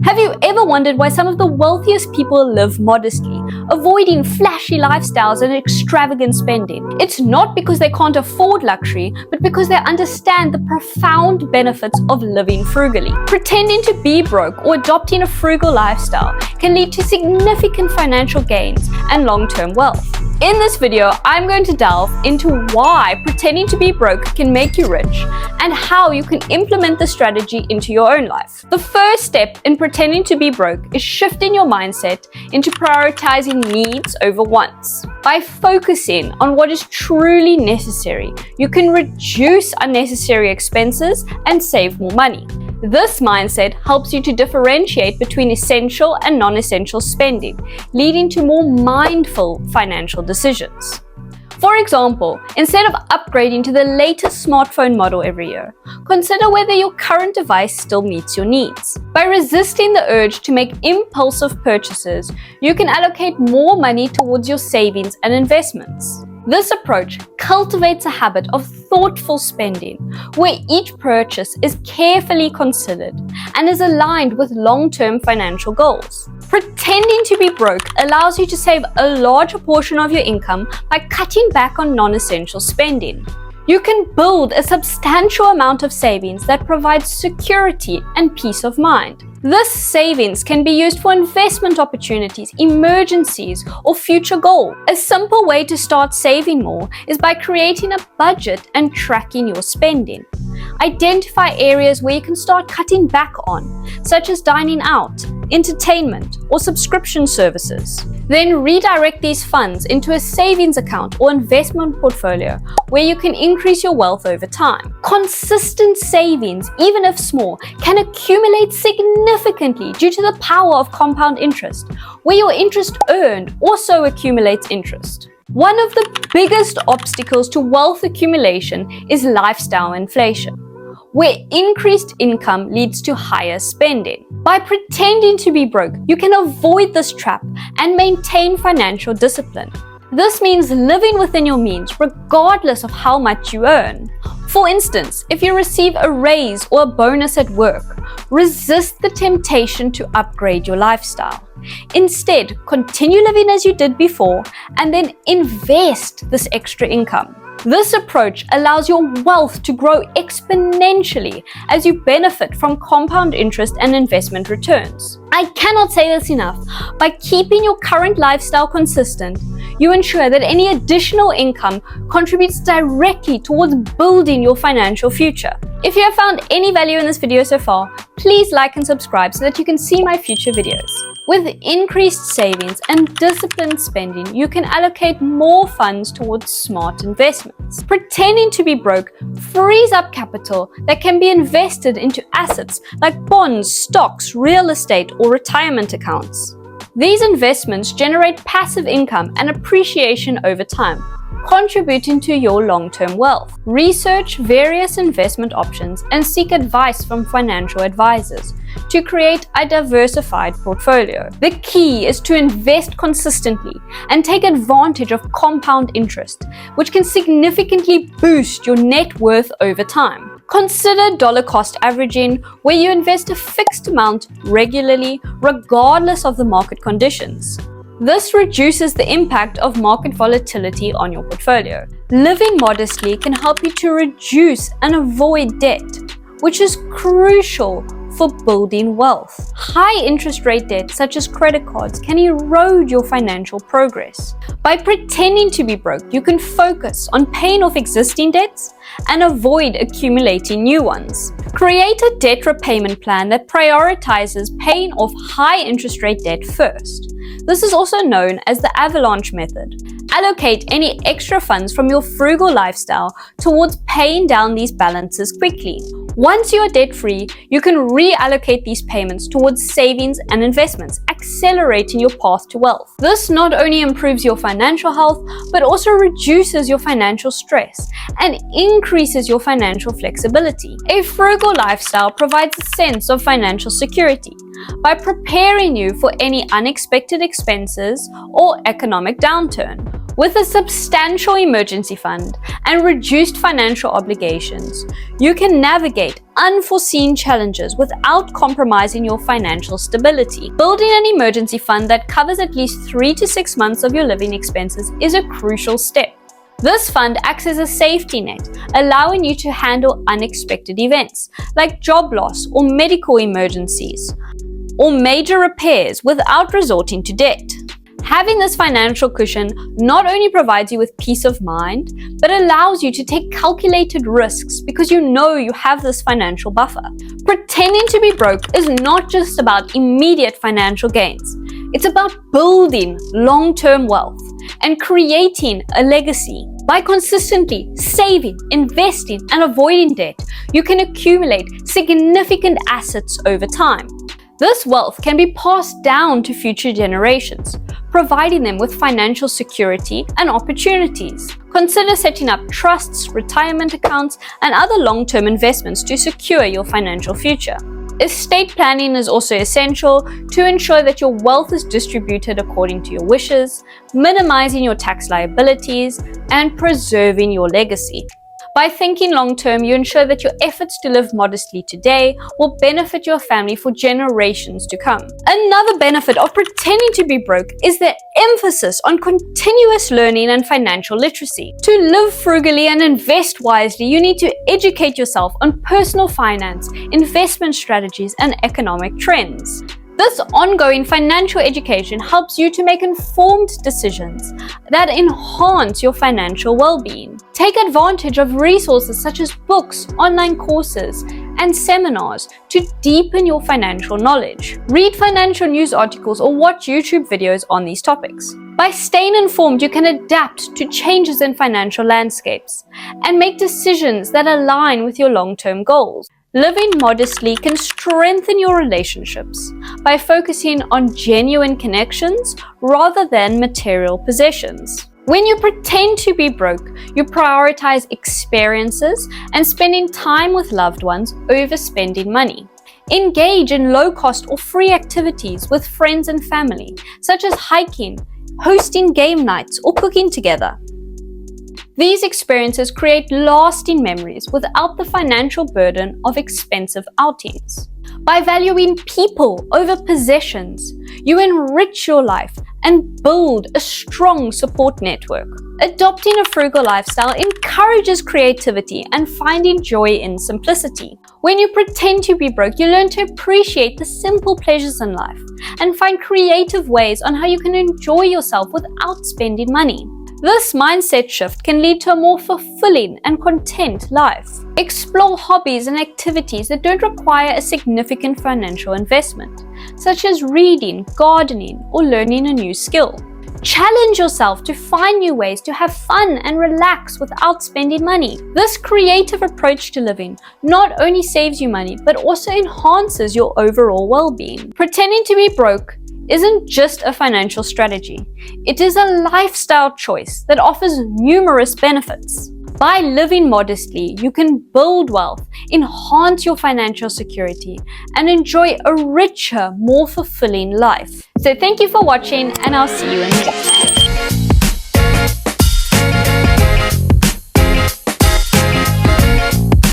Have you ever wondered why some of the wealthiest people live modestly, avoiding flashy lifestyles and extravagant spending? It's not because they can't afford luxury, but because they understand the profound benefits of living frugally. Pretending to be broke or adopting a frugal lifestyle can lead to significant financial gains and long-term wealth. In this video, I'm going to delve into why pretending to be broke can make you rich and how you can implement the strategy into your own life. The first step in pretending to be broke is shifting your mindset into prioritizing needs over wants. By focusing on what is truly necessary, you can reduce unnecessary expenses and save more money. This mindset helps you to differentiate between essential and non-essential spending, leading to more mindful financial decisions. For example, instead of upgrading to the latest smartphone model every year, consider whether your current device still meets your needs. By resisting the urge to make impulsive purchases, you can allocate more money towards your savings and investments. This approach cultivates a habit of thoughtful spending, where each purchase is carefully considered and is aligned with long-term financial goals. Pretending to be broke allows you to save a larger portion of your income by cutting back on non-essential spending. You can build a substantial amount of savings that provides security and peace of mind. This savings can be used for investment opportunities, emergencies, or future goals. A simple way to start saving more is by creating a budget and tracking your spending. Identify areas where you can start cutting back on, such as dining out, entertainment, or subscription services. Then redirect these funds into a savings account or investment portfolio where you can increase your wealth over time. Consistent savings, even if small, can accumulate significantly due to the power of compound interest, where your interest earned also accumulates interest. One of the biggest obstacles to wealth accumulation is lifestyle inflation, where increased income leads to higher spending. By pretending to be broke, you can avoid this trap and maintain financial discipline. This means living within your means regardless of how much you earn. For instance, if you receive a raise or a bonus at work, resist the temptation to upgrade your lifestyle. Instead, continue living as you did before and then invest this extra income. This approach allows your wealth to grow exponentially as you benefit from compound interest and investment returns. I cannot say this enough. By keeping your current lifestyle consistent, you ensure that any additional income contributes directly towards building your financial future. If you have found any value in this video so far, please like and subscribe so that you can see my future videos. With increased savings and disciplined spending, you can allocate more funds towards smart investments. Pretending to be broke frees up capital that can be invested into assets like bonds, stocks, real estate, or retirement accounts. These investments generate passive income and appreciation over time, contributing to your long-term wealth. Research various investment options and seek advice from financial advisors to create a diversified portfolio. The key is to invest consistently and take advantage of compound interest, which can significantly boost your net worth over time. Consider dollar cost averaging, where you invest a fixed amount regularly, regardless of the market conditions. This reduces the impact of market volatility on your portfolio. Living modestly can help you to reduce and avoid debt, which is crucial for building wealth. High interest rate debt, such as credit cards, can erode your financial progress. By pretending to be broke, you can focus on paying off existing debts and avoid accumulating new ones. Create a debt repayment plan that prioritizes paying off high interest rate debt first. This is also known as the avalanche method. Allocate any extra funds from your frugal lifestyle towards paying down these balances quickly. Once you are debt-free, you can reallocate these payments towards savings and investments, accelerating your path to wealth. This not only improves your financial health, but also reduces your financial stress and increases your financial flexibility. A frugal lifestyle provides a sense of financial security by preparing you for any unexpected expenses or economic downturn, With a substantial emergency fund and reduced financial obligations, you can navigate unforeseen challenges without compromising your financial stability. Building an emergency fund that covers at least 3 to 6 months of your living expenses is a crucial step. This fund acts as a safety net, allowing you to handle unexpected events like job loss or medical emergencies, or major repairs without resorting to debt. Having this financial cushion not only provides you with peace of mind, but allows you to take calculated risks because you know you have this financial buffer. Pretending to be broke is not just about immediate financial gains. It's about building long-term wealth and creating a legacy. By consistently saving, investing, and avoiding debt, you can accumulate significant assets over time. This wealth can be passed down to future generations, providing them with financial security and opportunities. Consider setting up trusts, retirement accounts, and other long-term investments to secure your financial future. Estate planning is also essential to ensure that your wealth is distributed according to your wishes, minimizing your tax liabilities, and preserving your legacy. By thinking long-term, you ensure that your efforts to live modestly today will benefit your family for generations to come. Another benefit of pretending to be broke is the emphasis on continuous learning and financial literacy. To live frugally and invest wisely, you need to educate yourself on personal finance, investment strategies, and economic trends. This ongoing financial education helps you to make informed decisions that enhance your financial well-being. Take advantage of resources such as books, online courses, and seminars to deepen your financial knowledge. Read financial news articles or watch YouTube videos on these topics. By staying informed, you can adapt to changes in financial landscapes and make decisions that align with your long-term goals. Living modestly can strengthen your relationships by focusing on genuine connections rather than material possessions. When you pretend to be broke, you prioritize experiences and spending time with loved ones over spending money. Engage in low-cost or free activities with friends and family, such as hiking, hosting game nights, or cooking together. These experiences create lasting memories without the financial burden of expensive outings. By valuing people over possessions, you enrich your life and build a strong support network. Adopting a frugal lifestyle encourages creativity and finding joy in simplicity. When you pretend to be broke, you learn to appreciate the simple pleasures in life and find creative ways on how you can enjoy yourself without spending money. This mindset shift can lead to a more fulfilling and content life. Explore hobbies and activities that don't require a significant financial investment, such as reading, gardening, or learning a new skill. Challenge yourself to find new ways to have fun and relax without spending money. This creative approach to living not only saves you money, but also enhances your overall well-being. Pretending to be broke isn't just a financial strategy. It is a lifestyle choice that offers numerous benefits. By living modestly, you can build wealth, enhance your financial security, and enjoy a richer, more fulfilling life. So thank you for watching, and I'll see you in the next video.